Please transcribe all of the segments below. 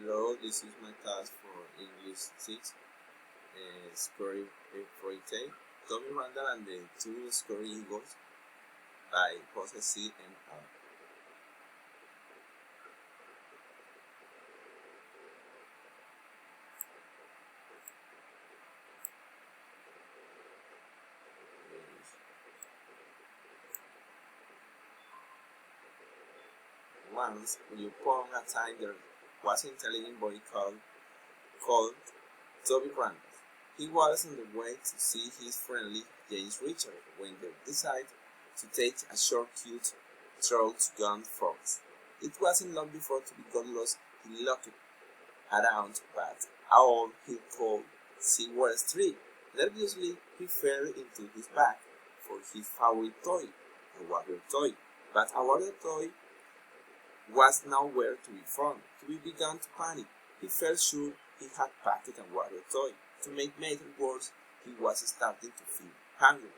Hello, this is my task for English 6, Scary Fairy Tale. Tommy Randall and the Two Scary Eagles by Jose C. and R. Once upon a time there was an intelligent boy called Toby Randall. He was on the way to see his friendly James Richard when they decided to take a short-cut through to Gun Forks. It wasn't long before Toby got lost in looking around, but all he could see were trees. Nervously, he fell into his bag for his favorite toy, a water toy. But a water toy was nowhere to be found. Toby began to panic. He felt sure he had packed a water toy. To make matters worse, he was starting to feel hungry.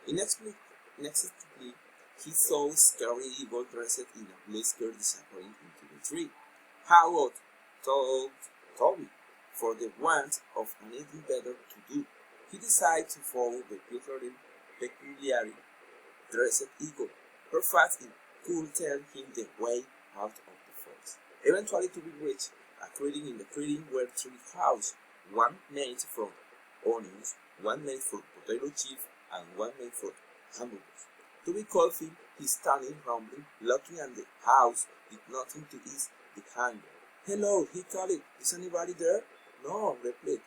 Unexpectedly, he saw a scary eagle dressed in a blue skirt disappearing into the tree. How odd, thought Toby, for the want of anything better to do. He decided to follow the peculiarly dressed eagle. Perhaps it could tell him the way out of the forest. Eventually, Toby reached a clearing. In the clearing were three houses, one made from onions, one made from potato chips, and one made from hamburgers. Toby called him his stunning, rumbling, looking at the house did nothing to ease the hunger. "Hello," he called. "Is anybody there?" "No," replied.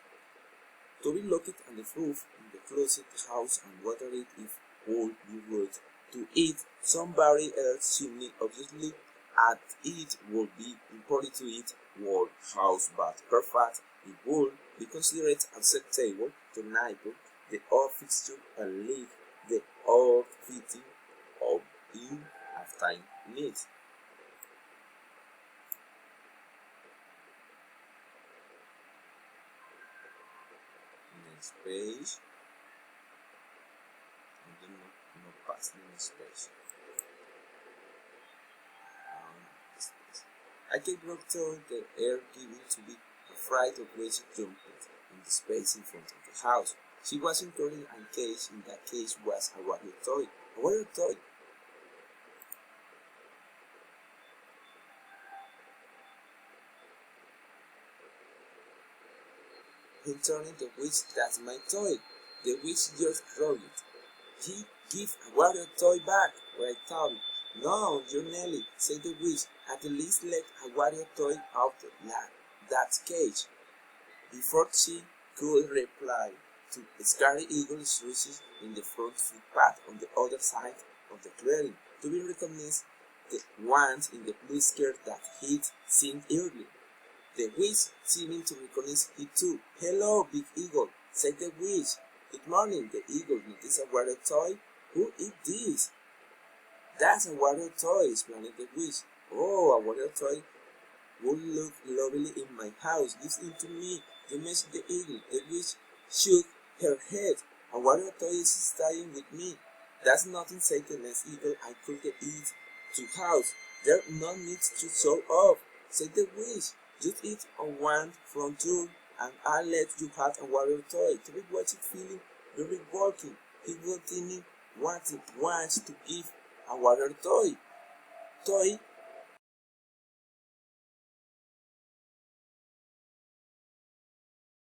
Toby looked at the roof in the closet house and wondered if all be right to eat somebody else's chimney. Obviously, at it would be important to eat whole house, but perhaps it would be considered acceptable to nibble the odd fixture and leave the odd fitting of in a time need. Next page. And then not past the next page. I gave Proctor the air given to be afraid of which jumped in the space in front of the house. She wasn't carrying a cage. In that cage was a water toy. A water toy. He turned the witch. "That's my toy." The witch just roared. "He give a water toy back," cried Toby. "No, you're Nelly," said the witch. "At least let a water toy out of that cage." Before she could reply, two scary eagles rushed in the front footpath on the other side of the clearing. Toby recognized the ones in the blue skirt that he'd seen earlier. The witch seemed to recognize it too. "Hello, Big Eagle," said the witch. "Good morning." The eagle noticed a water toy. "Who is this?" "That's a water toy," explained the witch. "Oh, a water toy would look lovely in my house. Listen to me, you mentioned the eagle." The witch shook her head. "A water toy is staying with me." "That's nothing," said the next eagle. "I could eat to house. There's no need to show off," said the witch. "Just eat on one from two, and I'll let you have a water toy." Toby watched feeling very walking. He was thinking what it was to give a water toy.